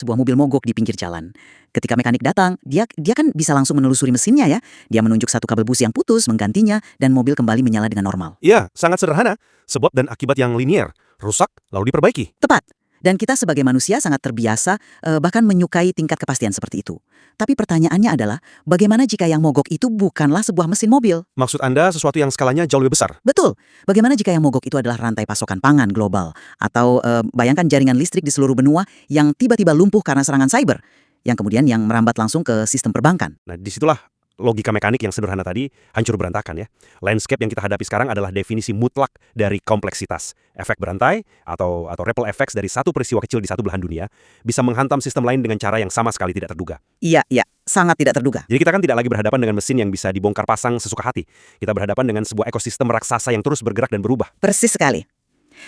Sebuah mobil mogok di pinggir jalan. Ketika mekanik datang, dia kan bisa langsung menelusuri mesinnya ya. Dia menunjuk satu kabel busi yang putus, menggantinya, dan mobil kembali menyala dengan normal. Iya, sangat sederhana. Sebab dan akibat yang linier. Rusak, lalu diperbaiki. Tepat. Dan kita sebagai manusia sangat terbiasa, bahkan menyukai tingkat kepastian seperti itu. Tapi pertanyaannya adalah, bagaimana jika yang mogok itu bukanlah sebuah mesin mobil? Maksud Anda sesuatu yang skalanya jauh lebih besar? Betul. Bagaimana jika yang mogok itu adalah rantai pasokan pangan global? Atau bayangkan jaringan listrik di seluruh benua yang tiba-tiba lumpuh karena serangan cyber, yang kemudian yang merambat langsung ke sistem perbankan. Nah, disitulah logika mekanik yang sederhana tadi hancur berantakan ya. Landscape yang kita hadapi sekarang adalah definisi mutlak dari kompleksitas. Efek berantai atau ripple effects dari satu peristiwa kecil di satu belahan dunia bisa menghantam sistem lain dengan cara yang sama sekali tidak terduga. Iya, sangat tidak terduga. Jadi kita kan tidak lagi berhadapan dengan mesin yang bisa dibongkar pasang sesuka hati. Kita berhadapan dengan sebuah ekosistem raksasa yang terus bergerak dan berubah. Persis sekali.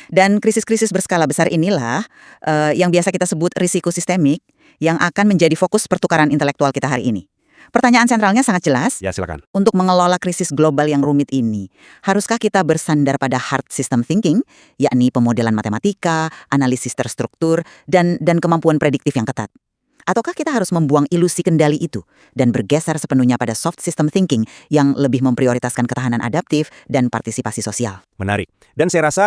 Dan krisis-krisis berskala besar inilah yang biasa kita sebut risiko sistemik yang akan menjadi fokus pertukaran intelektual kita hari ini. Pertanyaan sentralnya sangat jelas. Ya, silakan. Untuk mengelola krisis global yang rumit ini, haruskah kita bersandar pada hard system thinking, yakni pemodelan matematika, analisis terstruktur, dan kemampuan prediktif yang ketat? Ataukah kita harus membuang ilusi kendali itu dan bergeser sepenuhnya pada soft system thinking yang lebih memprioritaskan ketahanan adaptif dan partisipasi sosial? Menarik. Dan saya rasa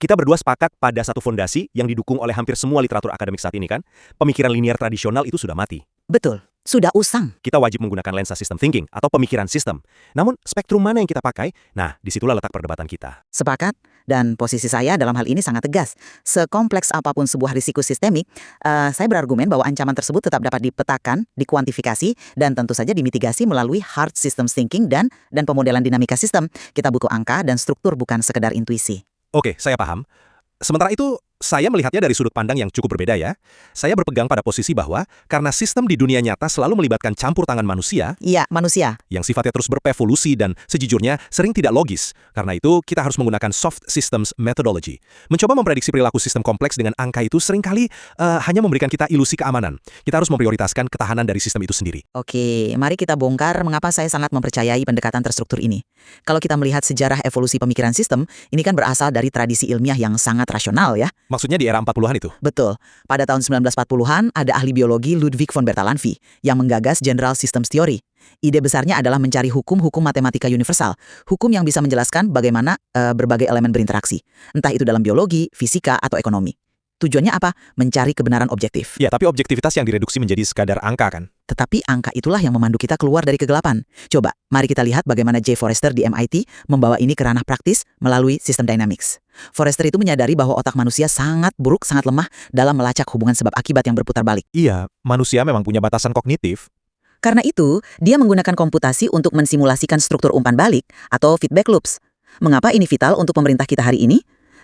kita berdua sepakat pada satu fondasi yang didukung oleh hampir semua literatur akademik saat ini kan. Pemikiran linier tradisional itu sudah mati. Betul. Sudah usang. Kita wajib menggunakan lensa system thinking atau pemikiran sistem. Namun, spektrum mana yang kita pakai? Nah, disitulah letak perdebatan kita. Sepakat, dan posisi saya dalam hal ini sangat tegas. Sekompleks apapun sebuah risiko sistemik, saya berargumen bahwa ancaman tersebut tetap dapat dipetakan, dikuantifikasi, dan tentu saja dimitigasi melalui hard system thinking dan pemodelan dinamika sistem. Kita butuh angka dan struktur, bukan sekedar intuisi. Oke, saya paham. Sementara itu, saya melihatnya dari sudut pandang yang cukup berbeda ya. Saya berpegang pada posisi bahwa karena sistem di dunia nyata selalu melibatkan campur tangan manusia. Iya, manusia. Yang sifatnya terus berevolusi dan sejujurnya sering tidak logis. Karena itu, kita harus menggunakan soft systems methodology. Mencoba memprediksi perilaku sistem kompleks dengan angka itu seringkali hanya memberikan kita ilusi keamanan. Kita harus memprioritaskan ketahanan dari sistem itu sendiri. Oke, mari kita bongkar mengapa saya sangat mempercayai pendekatan terstruktur ini. Kalau kita melihat sejarah evolusi pemikiran sistem, ini kan berasal dari tradisi ilmiah yang sangat rasional ya. Maksudnya di era 40-an itu? Betul. Pada tahun 1940-an, ada ahli biologi Ludwig von Bertalanffy yang menggagas General Systems Theory. Ide besarnya adalah mencari hukum-hukum matematika universal, hukum yang bisa menjelaskan bagaimana berbagai elemen berinteraksi, entah itu dalam biologi, fisika, atau ekonomi. Tujuannya apa? Mencari kebenaran objektif. Ya, tapi objektivitas yang direduksi menjadi sekadar angka kan? Tetapi angka itulah yang memandu kita keluar dari kegelapan. Coba, mari kita lihat bagaimana J. Forrester di MIT membawa ini ke ranah praktis melalui sistem dynamics. Forrester itu menyadari bahwa otak manusia sangat buruk, sangat lemah dalam melacak hubungan sebab akibat yang berputar balik. Iya, manusia memang punya batasan kognitif. Karena itu, dia menggunakan komputasi untuk mensimulasikan struktur umpan balik atau feedback loops. Mengapa ini vital untuk pemerintah kita hari ini?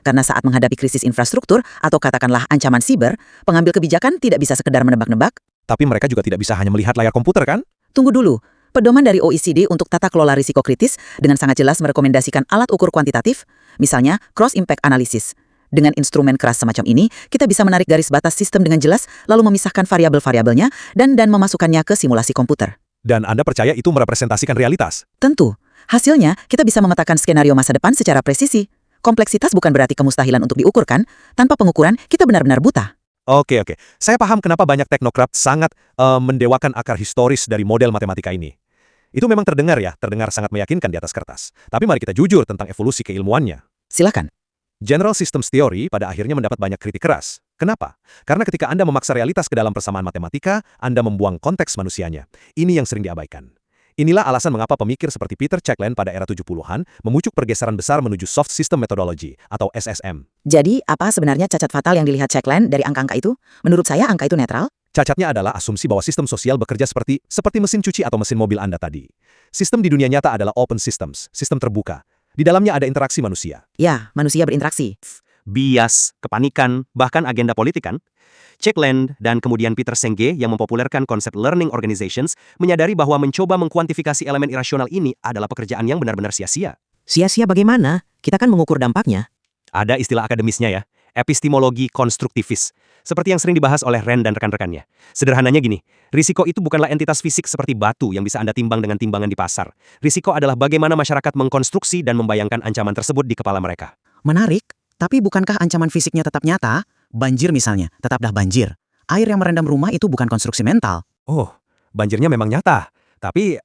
Karena saat menghadapi krisis infrastruktur atau katakanlah ancaman siber, pengambil kebijakan tidak bisa sekedar menebak-nebak. Tapi mereka juga tidak bisa hanya melihat layar komputer kan? Tunggu dulu. Pedoman dari OECD untuk tata kelola risiko kritis dengan sangat jelas merekomendasikan alat ukur kuantitatif, misalnya cross impact analysis. Dengan instrumen keras semacam ini, kita bisa menarik garis batas sistem dengan jelas, lalu memisahkan variabel-variabelnya dan memasukkannya ke simulasi komputer. Dan Anda percaya itu merepresentasikan realitas? Tentu. Hasilnya, kita bisa memetakan skenario masa depan secara presisi. Kompleksitas bukan berarti kemustahilan untuk diukurkan. Tanpa pengukuran, kita benar-benar buta. Oke. Saya paham kenapa banyak teknokrat sangat mendewakan akar historis dari model matematika ini. Itu memang terdengar sangat meyakinkan di atas kertas. Tapi mari kita jujur tentang evolusi keilmuannya. Silakan. General Systems Theory pada akhirnya mendapat banyak kritik keras. Kenapa? Karena ketika Anda memaksa realitas ke dalam persamaan matematika, Anda membuang konteks manusianya. Ini yang sering diabaikan. Inilah alasan mengapa pemikir seperti Peter Checkland pada era 70-an memucuk pergeseran besar menuju Soft System Methodology atau SSM. Jadi, apa sebenarnya cacat fatal yang dilihat Checkland dari angka-angka itu? Menurut saya, angka itu netral. Cacatnya adalah asumsi bahwa sistem sosial bekerja seperti mesin cuci atau mesin mobil Anda tadi. Sistem di dunia nyata adalah open systems, sistem terbuka. Di dalamnya ada interaksi manusia. Ya, manusia berinteraksi. Bias, kepanikan, bahkan agenda politik kan? Checkland dan kemudian Peter Senge yang mempopulerkan konsep learning organizations menyadari bahwa mencoba mengkuantifikasi elemen irasional ini adalah pekerjaan yang benar-benar sia-sia. Sia-sia bagaimana? Kita kan mengukur dampaknya. Ada istilah akademisnya ya, epistemologi konstruktivis, seperti yang sering dibahas oleh Rand dan rekan-rekannya. Sederhananya gini, risiko itu bukanlah entitas fisik seperti batu yang bisa Anda timbang dengan timbangan di pasar. Risiko adalah bagaimana masyarakat mengkonstruksi dan membayangkan ancaman tersebut di kepala mereka. Menarik, tapi bukankah ancaman fisiknya tetap nyata? Banjir misalnya, tetaplah banjir. Air yang merendam rumah itu bukan konstruksi mental. Oh, banjirnya memang nyata. Tapi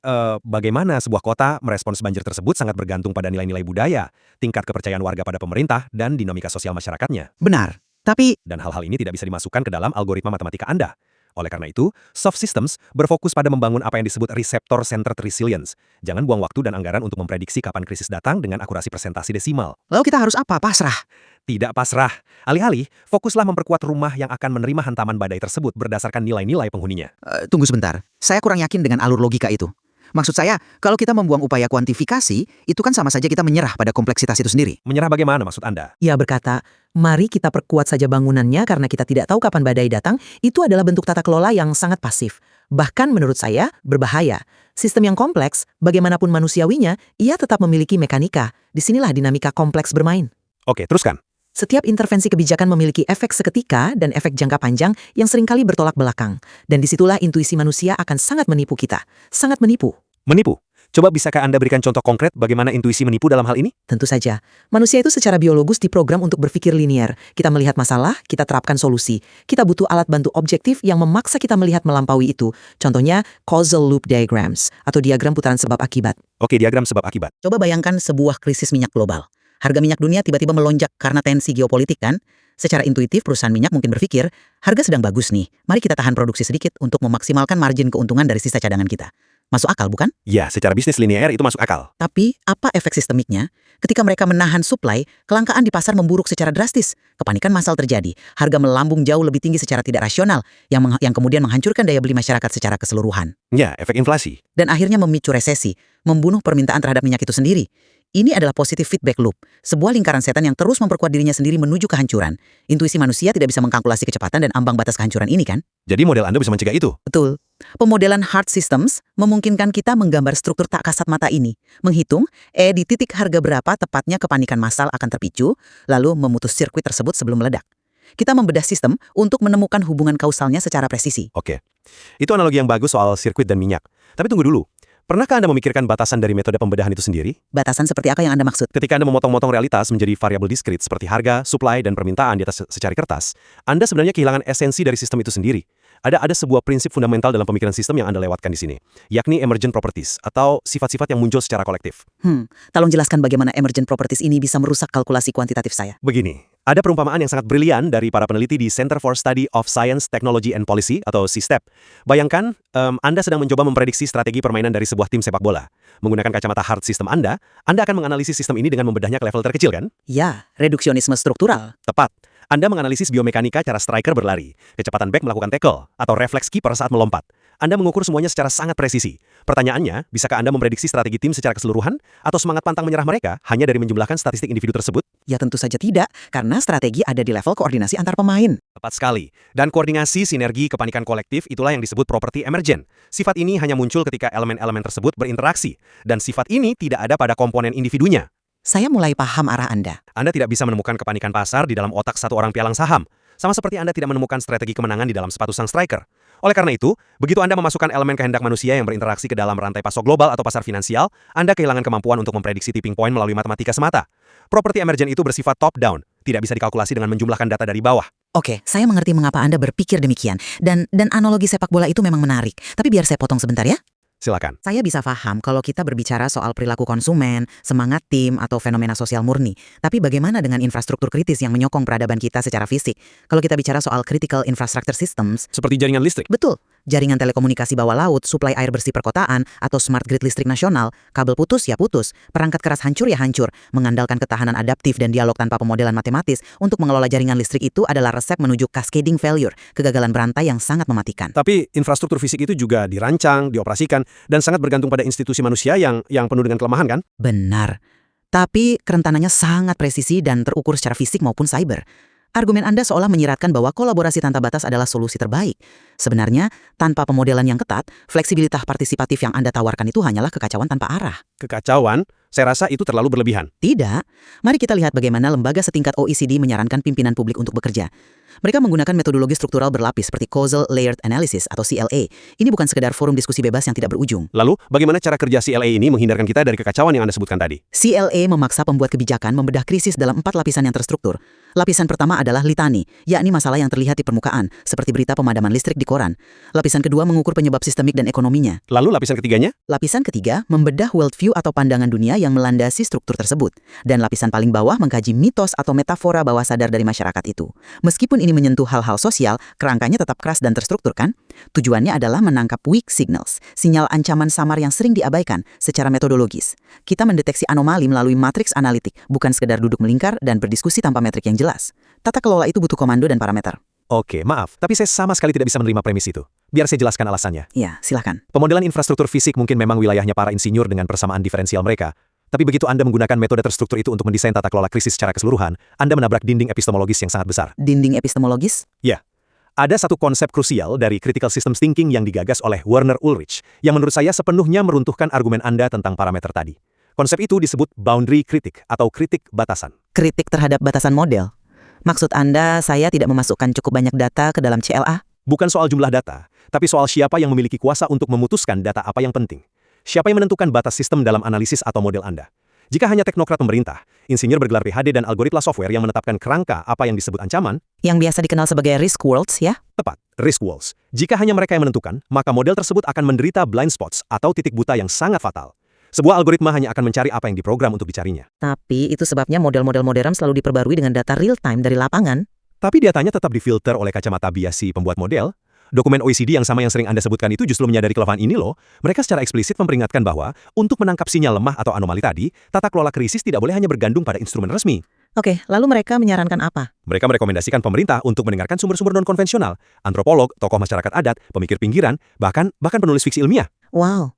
bagaimana sebuah kota merespons banjir tersebut sangat bergantung pada nilai-nilai budaya, tingkat kepercayaan warga pada pemerintah, dan dinamika sosial masyarakatnya. Benar. Tapi Dan hal-hal ini tidak bisa dimasukkan ke dalam algoritma matematika Anda. Oleh karena itu, soft systems berfokus pada membangun apa yang disebut receptor-centered resilience. Jangan buang waktu dan anggaran untuk memprediksi kapan krisis datang dengan akurasi persentase desimal. lalu kita harus apa? Pasrah. Tidak pasrah. Alih-alih, fokuslah memperkuat rumah yang akan menerima hantaman badai tersebut berdasarkan nilai-nilai penghuninya. Tunggu sebentar. Saya kurang yakin dengan alur logika itu. Maksud saya, kalau kita membuang upaya kuantifikasi, itu kan sama saja kita menyerah pada kompleksitas itu sendiri. Menyerah bagaimana maksud Anda? Ia berkata, mari kita perkuat saja bangunannya karena kita tidak tahu kapan badai datang, itu adalah bentuk tata kelola yang sangat pasif. Bahkan menurut saya, berbahaya. Sistem yang kompleks, bagaimanapun manusiawinya, ia tetap memiliki mekanika. Disinilah dinamika kompleks bermain. Oke, teruskan. Setiap intervensi kebijakan memiliki efek seketika dan efek jangka panjang yang seringkali bertolak belakang. Dan disitulah intuisi manusia akan sangat menipu kita. Sangat menipu. Menipu? Coba bisakah Anda berikan contoh konkret bagaimana intuisi menipu dalam hal ini? Tentu saja, manusia itu secara biologis diprogram untuk berpikir linier. Kita melihat masalah, kita terapkan solusi. Kita butuh alat bantu objektif yang memaksa kita melihat melampaui itu. Contohnya, causal loop diagrams, atau diagram putaran sebab akibat. Oke, diagram sebab akibat. Coba bayangkan sebuah krisis minyak global. Harga minyak dunia tiba-tiba melonjak karena tensi geopolitik kan? Secara intuitif perusahaan minyak mungkin berpikir, harga sedang bagus nih, mari kita tahan produksi sedikit untuk memaksimalkan margin keuntungan dari sisa cadangan kita. Masuk akal bukan? Ya, secara bisnis linear itu masuk akal. Tapi apa efek sistemiknya? Ketika mereka menahan supply, kelangkaan di pasar memburuk secara drastis. Kepanikan massal terjadi, harga melambung jauh lebih tinggi secara tidak rasional, yang kemudian menghancurkan daya beli masyarakat secara keseluruhan. Ya, efek inflasi. Dan akhirnya memicu resesi, membunuh permintaan terhadap minyak itu sendiri. Ini adalah positive feedback loop, sebuah lingkaran setan yang terus memperkuat dirinya sendiri menuju kehancuran. Intuisi manusia tidak bisa mengkalkulasi kecepatan dan ambang batas kehancuran ini kan? Jadi model Anda bisa mencegah itu? Betul. Pemodelan hard systems memungkinkan kita menggambar struktur tak kasat mata ini, menghitung di titik harga berapa tepatnya kepanikan massal akan terpicu, lalu memutus sirkuit tersebut sebelum meledak. Kita membedah sistem untuk menemukan hubungan kausalnya secara presisi. Oke. Itu analogi yang bagus soal sirkuit dan minyak. Tapi tunggu dulu. Pernahkah Anda memikirkan batasan dari metode pembedahan itu sendiri? Batasan seperti apa yang Anda maksud? Ketika Anda memotong-motong realitas menjadi variabel diskrit seperti harga, supply, dan permintaan di atas secari kertas, Anda sebenarnya kehilangan esensi dari sistem itu sendiri. Ada sebuah prinsip fundamental dalam pemikiran sistem yang Anda lewatkan di sini, yakni emergent properties, atau sifat-sifat yang muncul secara kolektif. Tolong jelaskan bagaimana emergent properties ini bisa merusak kalkulasi kuantitatif saya. Begini, ada perumpamaan yang sangat brilian dari para peneliti di Center for Study of Science, Technology, and Policy, atau CSTEP. Bayangkan, Anda sedang mencoba memprediksi strategi permainan dari sebuah tim sepak bola. Menggunakan kacamata hard system Anda akan menganalisis sistem ini dengan membedahnya ke level terkecil, kan? Ya, reduksionisme struktural. Tepat. Anda menganalisis biomekanika cara striker berlari, kecepatan back melakukan tackle, atau refleks kiper saat melompat. Anda mengukur semuanya secara sangat presisi. Pertanyaannya, bisakah Anda memprediksi strategi tim secara keseluruhan? Atau semangat pantang menyerah mereka hanya dari menjumlahkan statistik individu tersebut? Ya tentu saja tidak, karena strategi ada di level koordinasi antar pemain. Tepat sekali. Dan koordinasi sinergi kepanikan kolektif itulah yang disebut properti emergent. Sifat ini hanya muncul ketika elemen-elemen tersebut berinteraksi. Dan sifat ini tidak ada pada komponen individunya. Saya mulai paham arah Anda. Anda tidak bisa menemukan kepanikan pasar di dalam otak satu orang pialang saham. Sama seperti Anda tidak menemukan strategi kemenangan di dalam sepatu sang striker. Oleh karena itu, begitu Anda memasukkan elemen kehendak manusia yang berinteraksi ke dalam rantai pasok global atau pasar finansial, Anda kehilangan kemampuan untuk memprediksi tipping point melalui matematika semata. Properti emergent itu bersifat top-down, tidak bisa dikalkulasi dengan menjumlahkan data dari bawah. Oke, saya mengerti mengapa Anda berpikir demikian. Dan analogi sepak bola itu memang menarik. Tapi biar saya potong sebentar ya. Silakan. Saya bisa paham kalau kita berbicara soal perilaku konsumen, semangat tim, atau fenomena sosial murni. Tapi bagaimana dengan infrastruktur kritis yang menyokong peradaban kita secara fisik? Kalau kita bicara soal critical infrastructure systems, Seperti jaringan listrik. betul, jaringan telekomunikasi bawah laut, suplai air bersih perkotaan, atau smart grid listrik nasional, kabel putus ya putus, perangkat keras hancur ya hancur, mengandalkan ketahanan adaptif dan dialog tanpa pemodelan matematis untuk mengelola jaringan listrik itu adalah resep menuju cascading failure, kegagalan berantai yang sangat mematikan. Tapi infrastruktur fisik itu juga dirancang, dioperasikan, dan sangat bergantung pada institusi manusia yang penuh dengan kelemahan, kan? Benar. Tapi kerentanannya sangat presisi dan terukur secara fisik maupun cyber. Argumen Anda seolah menyiratkan bahwa kolaborasi tanpa batas adalah solusi terbaik. Sebenarnya, tanpa pemodelan yang ketat, fleksibilitas partisipatif yang Anda tawarkan itu hanyalah kekacauan tanpa arah. Kekacauan, saya rasa itu terlalu berlebihan. Tidak. Mari kita lihat bagaimana lembaga setingkat OECD menyarankan pimpinan publik untuk bekerja. Mereka menggunakan metodologi struktural berlapis seperti Causal Layered Analysis atau CLA. Ini bukan sekedar forum diskusi bebas yang tidak berujung. Lalu, bagaimana cara kerja CLA ini menghindarkan kita dari kekacauan yang Anda sebutkan tadi? CLA memaksa pembuat kebijakan membedah krisis dalam 4 lapisan yang terstruktur. Lapisan pertama adalah litani, yakni masalah yang terlihat di permukaan, seperti berita pemadaman listrik di koran. Lapisan kedua mengukur penyebab sistemik dan ekonominya. Lalu lapisan ketiganya? Lapisan ketiga membedah worldview atau pandangan dunia yang melandasi struktur tersebut. Dan lapisan paling bawah mengkaji mitos atau metafora bawah sadar dari masyarakat itu. Meskipun ini menyentuh hal-hal sosial, kerangkanya tetap keras dan terstruktur kan? Tujuannya adalah menangkap weak signals, sinyal ancaman samar yang sering diabaikan secara metodologis. Kita mendeteksi anomali melalui matriks analitik, bukan sekedar duduk melingkar dan berdiskusi tanpa metrik yang jelas. Tata kelola itu butuh komando dan parameter. Oke, maaf, tapi saya sama sekali tidak bisa menerima premis itu. Biar saya jelaskan alasannya. Ya, silahkan. Pemodelan infrastruktur fisik mungkin memang wilayahnya para insinyur dengan persamaan diferensial mereka. Tapi begitu Anda menggunakan metode terstruktur itu untuk mendesain tata kelola krisis secara keseluruhan, Anda menabrak dinding epistemologis yang sangat besar. Dinding epistemologis? Ya, ada satu konsep krusial dari critical systems thinking yang digagas oleh Werner Ulrich, yang menurut saya sepenuhnya meruntuhkan argumen Anda tentang parameter tadi. Konsep itu disebut boundary critic atau kritik batasan. Kritik terhadap batasan model. Maksud Anda, saya tidak memasukkan cukup banyak data ke dalam CLA? Bukan soal jumlah data, tapi soal siapa yang memiliki kuasa untuk memutuskan data apa yang penting. Siapa yang menentukan batas sistem dalam analisis atau model Anda. Jika hanya teknokrat pemerintah, insinyur bergelar PhD dan algoritma software yang menetapkan kerangka apa yang disebut ancaman, Yang biasa dikenal sebagai risk worlds, ya? tepat, risk walls. Jika hanya mereka yang menentukan, maka model tersebut akan menderita blind spots atau titik buta yang sangat fatal. Sebuah algoritma hanya akan mencari apa yang diprogram untuk dicarinya. Tapi itu sebabnya model-model modern selalu diperbarui dengan data real-time dari lapangan. Tapi datanya tetap difilter oleh kacamata bias si pembuat model. Dokumen OECD yang sama yang sering Anda sebutkan itu justru menyadari kelemahan ini loh. Mereka secara eksplisit memperingatkan bahwa untuk menangkap sinyal lemah atau anomali tadi, tata kelola krisis tidak boleh hanya bergantung pada instrumen resmi. Oke, lalu mereka menyarankan apa? Mereka merekomendasikan pemerintah untuk mendengarkan sumber-sumber non-konvensional, antropolog, tokoh masyarakat adat, pemikir pinggiran, bahkan penulis fiksi ilmiah. Wow,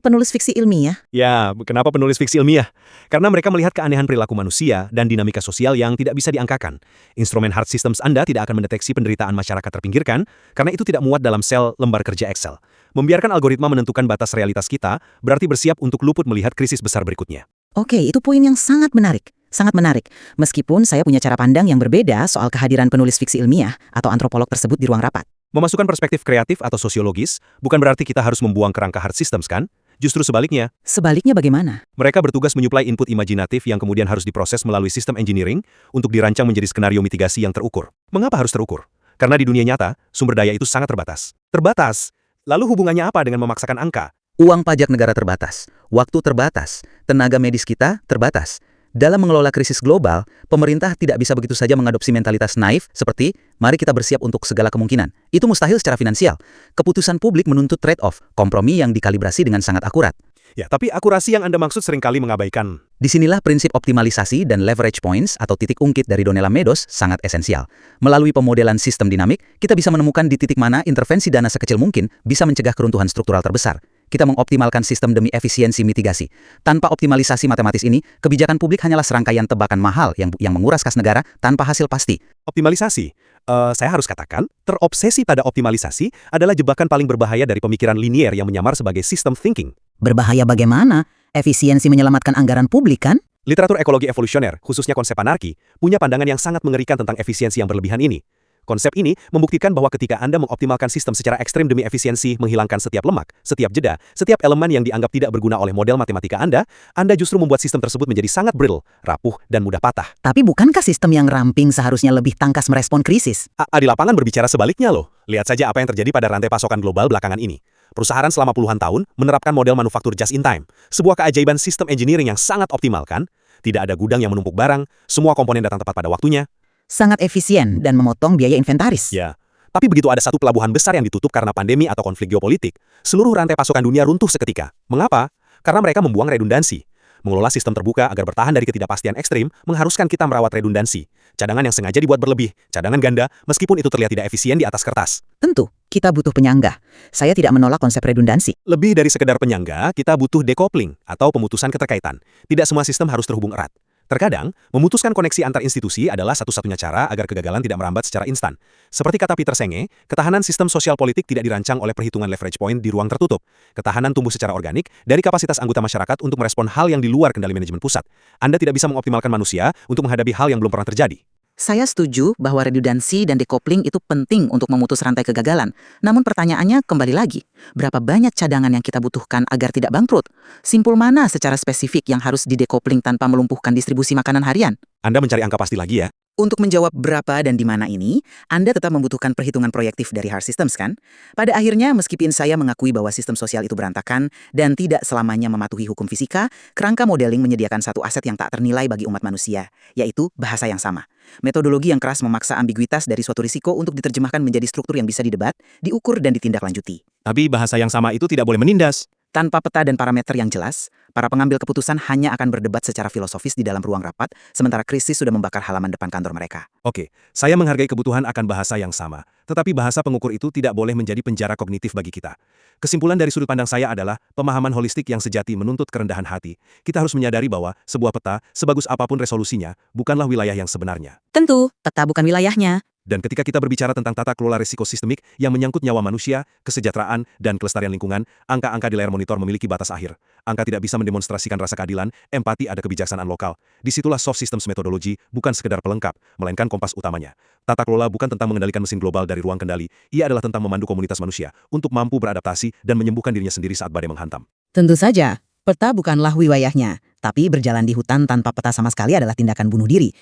penulis fiksi ilmiah? Ya, kenapa penulis fiksi ilmiah? Karena mereka melihat keanehan perilaku manusia dan dinamika sosial yang tidak bisa diangkakan. Instrumen hard systems Anda tidak akan mendeteksi penderitaan masyarakat terpinggirkan, karena itu tidak muat dalam sel lembar kerja Excel. Membiarkan algoritma menentukan batas realitas kita, berarti bersiap untuk luput melihat krisis besar berikutnya. Oke, itu poin yang sangat menarik. Sangat menarik. Meskipun saya punya cara pandang yang berbeda soal kehadiran penulis fiksi ilmiah atau antropolog tersebut di ruang rapat. Memasukkan perspektif kreatif atau sosiologis, bukan berarti kita harus membuang kerangka hard systems kan? Justru sebaliknya, Sebaliknya bagaimana? mereka bertugas menyuplai input imajinatif yang kemudian harus diproses melalui sistem engineering untuk dirancang menjadi skenario mitigasi yang terukur. Mengapa harus terukur? Karena di dunia nyata, sumber daya itu sangat terbatas. Terbatas? Lalu hubungannya apa dengan memaksakan angka? Uang pajak negara terbatas, waktu terbatas, tenaga medis kita terbatas. Dalam mengelola krisis global, pemerintah tidak bisa begitu saja mengadopsi mentalitas naif seperti, mari kita bersiap untuk segala kemungkinan. Itu mustahil secara finansial. Keputusan publik menuntut trade-off, kompromi yang dikalibrasi dengan sangat akurat. Ya, tapi akurasi yang Anda maksud seringkali mengabaikan. Disinilah prinsip optimalisasi dan leverage points atau titik ungkit dari Donella Meadows sangat esensial. Melalui pemodelan sistem dinamik, kita bisa menemukan di titik mana intervensi dana sekecil mungkin bisa mencegah keruntuhan struktural terbesar. Kita mengoptimalkan sistem demi efisiensi mitigasi. Tanpa optimalisasi matematis ini, kebijakan publik hanyalah serangkaian tebakan mahal yang menguras kas negara tanpa hasil pasti. Optimalisasi. Saya harus katakan, terobsesi pada optimalisasi adalah jebakan paling berbahaya dari pemikiran linier yang menyamar sebagai system thinking. Berbahaya bagaimana? Efisiensi menyelamatkan anggaran publik kan? Literatur ekologi evolusioner, khususnya konsep anarki, punya pandangan yang sangat mengerikan tentang efisiensi yang berlebihan ini. Konsep ini membuktikan bahwa ketika Anda mengoptimalkan sistem secara ekstrim demi efisiensi, menghilangkan setiap lemak, setiap jeda, setiap elemen yang dianggap tidak berguna oleh model matematika Anda justru membuat sistem tersebut menjadi sangat brittle, rapuh, dan mudah patah. Tapi bukankah sistem yang ramping seharusnya lebih tangkas merespon krisis? Di lapangan berbicara sebaliknya loh. Lihat saja apa yang terjadi pada rantai pasokan global belakangan ini. Perusahaan selama puluhan tahun menerapkan model manufaktur just in time. Sebuah keajaiban sistem engineering yang sangat optimal kan? Tidak ada gudang yang menumpuk barang, semua komponen datang tepat pada waktunya. Sangat efisien dan memotong biaya inventaris. Ya, tapi begitu ada satu pelabuhan besar yang ditutup karena pandemi atau konflik geopolitik, seluruh rantai pasokan dunia runtuh seketika. Mengapa? Karena mereka membuang redundansi. Mengelola sistem terbuka agar bertahan dari ketidakpastian ekstrim mengharuskan kita merawat redundansi. Cadangan yang sengaja dibuat berlebih, cadangan ganda, meskipun itu terlihat tidak efisien di atas kertas. Tentu, kita butuh penyangga. Saya tidak menolak konsep redundansi. Lebih dari sekedar penyangga, kita butuh decoupling atau pemutusan keterkaitan. Tidak semua sistem harus terhubung erat. Terkadang, memutuskan koneksi antar institusi adalah satu-satunya cara agar kegagalan tidak merambat secara instan. Seperti kata Peter Senge, ketahanan sistem sosial politik tidak dirancang oleh perhitungan leverage point di ruang tertutup. Ketahanan tumbuh secara organik dari kapasitas anggota masyarakat untuk merespon hal yang di luar kendali manajemen pusat. Anda tidak bisa mengoptimalkan manusia untuk menghadapi hal yang belum pernah terjadi. Saya setuju bahwa redundansi dan decoupling itu penting untuk memutus rantai kegagalan. Namun pertanyaannya kembali lagi, berapa banyak cadangan yang kita butuhkan agar tidak bangkrut? Simpul mana secara spesifik yang harus didecoupling tanpa melumpuhkan distribusi makanan harian? Anda mencari angka pasti lagi ya? Untuk menjawab berapa dan di mana ini, Anda tetap membutuhkan perhitungan proyektif dari hard systems kan? Pada akhirnya, meskipun saya mengakui bahwa sistem sosial itu berantakan dan tidak selamanya mematuhi hukum fisika, kerangka modeling menyediakan satu aset yang tak ternilai bagi umat manusia, yaitu bahasa yang sama. Metodologi yang keras memaksa ambiguitas dari suatu risiko untuk diterjemahkan menjadi struktur yang bisa didebat, diukur dan ditindaklanjuti. Tapi bahasa yang sama itu tidak boleh menindas. Tanpa peta dan parameter yang jelas, para pengambil keputusan hanya akan berdebat secara filosofis di dalam ruang rapat, sementara krisis sudah membakar halaman depan kantor mereka. Oke, saya menghargai kebutuhan akan bahasa yang sama, tetapi bahasa pengukur itu tidak boleh menjadi penjara kognitif bagi kita. Kesimpulan dari sudut pandang saya adalah, pemahaman holistik yang sejati menuntut kerendahan hati. Kita harus menyadari bahwa sebuah peta, sebagus apapun resolusinya, bukanlah wilayah yang sebenarnya. Tentu, peta bukan wilayahnya. Dan ketika kita berbicara tentang tata kelola risiko sistemik yang menyangkut nyawa manusia, kesejahteraan, dan kelestarian lingkungan, angka-angka di layar monitor memiliki batas akhir. Angka tidak bisa mendemonstrasikan rasa keadilan, empati ada kebijaksanaan lokal. Disitulah soft systems methodology bukan sekedar pelengkap, melainkan kompas utamanya. Tata kelola bukan tentang mengendalikan mesin global dari ruang kendali, ia adalah tentang memandu komunitas manusia untuk mampu beradaptasi dan menyembuhkan dirinya sendiri saat badai menghantam. Tentu saja, peta bukanlah wilayahnya, tapi berjalan di hutan tanpa peta sama sekali adalah tindakan bunuh diri.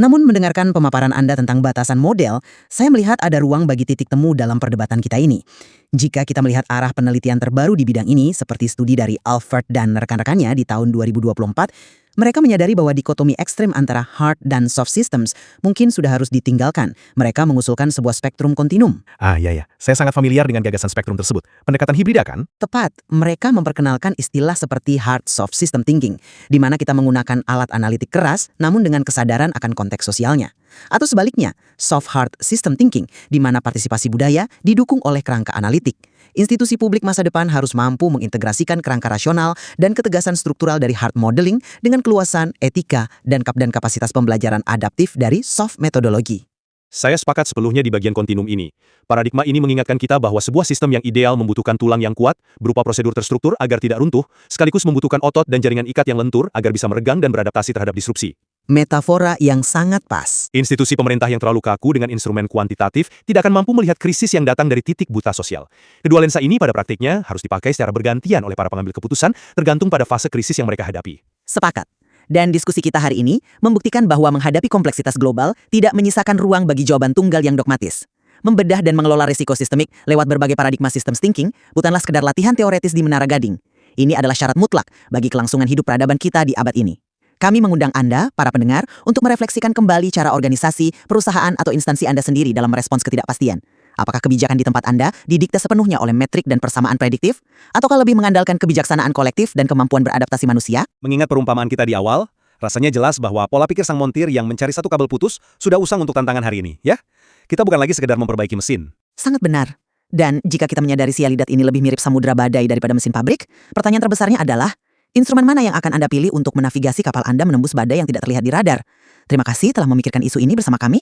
Namun mendengarkan pemaparan Anda tentang batasan model, saya melihat ada ruang bagi titik temu dalam perdebatan kita ini. Jika kita melihat arah penelitian terbaru di bidang ini, seperti studi dari Alford dan rekan-rekannya di tahun 2024, mereka menyadari bahwa dikotomi ekstrim antara hard dan soft systems mungkin sudah harus ditinggalkan. Mereka mengusulkan sebuah spektrum kontinum. Iya. Saya sangat familiar dengan gagasan spektrum tersebut. Pendekatan hibrida kan? Tepat, mereka memperkenalkan istilah seperti hard-soft system thinking, di mana kita menggunakan alat analitik keras namun dengan kesadaran akan konteks sosialnya. Atau sebaliknya, soft-hard system thinking, di mana partisipasi budaya didukung oleh kerangka analitik. Institusi publik masa depan harus mampu mengintegrasikan kerangka rasional dan ketegasan struktural dari hard modeling dengan keluasan, etika, dan kapasitas pembelajaran adaptif dari soft metodologi. Saya sepakat sepenuhnya di bagian kontinum ini. Paradigma ini mengingatkan kita bahwa sebuah sistem yang ideal membutuhkan tulang yang kuat, berupa prosedur terstruktur agar tidak runtuh, sekaligus membutuhkan otot dan jaringan ikat yang lentur agar bisa meregang dan beradaptasi terhadap disrupsi. Metafora yang sangat pas. Institusi pemerintah yang terlalu kaku dengan instrumen kuantitatif tidak akan mampu melihat krisis yang datang dari titik buta sosial. Kedua lensa ini pada praktiknya harus dipakai secara bergantian oleh para pengambil keputusan tergantung pada fase krisis yang mereka hadapi. Sepakat. Dan diskusi kita hari ini membuktikan bahwa menghadapi kompleksitas global tidak menyisakan ruang bagi jawaban tunggal yang dogmatis. Membedah dan mengelola risiko sistemik lewat berbagai paradigma systems thinking bukanlah sekedar latihan teoretis di Menara Gading. Ini adalah syarat mutlak bagi kelangsungan hidup peradaban kita di abad ini. Kami mengundang Anda, para pendengar, untuk merefleksikan kembali cara organisasi, perusahaan, atau instansi Anda sendiri dalam merespons ketidakpastian. Apakah kebijakan di tempat Anda didikte sepenuhnya oleh metrik dan persamaan prediktif? Ataukah lebih mengandalkan kebijaksanaan kolektif dan kemampuan beradaptasi manusia? Mengingat perumpamaan kita di awal, rasanya jelas bahwa pola pikir sang montir yang mencari satu kabel putus sudah usang untuk tantangan hari ini, ya? Kita bukan lagi sekedar memperbaiki mesin. Sangat benar. Dan jika kita menyadari sialidat ini lebih mirip samudra badai daripada mesin pabrik, pertanyaan terbesarnya adalah, instrumen mana yang akan Anda pilih untuk menavigasi kapal Anda menembus badai yang tidak terlihat di radar? Terima kasih telah memikirkan isu ini bersama kami.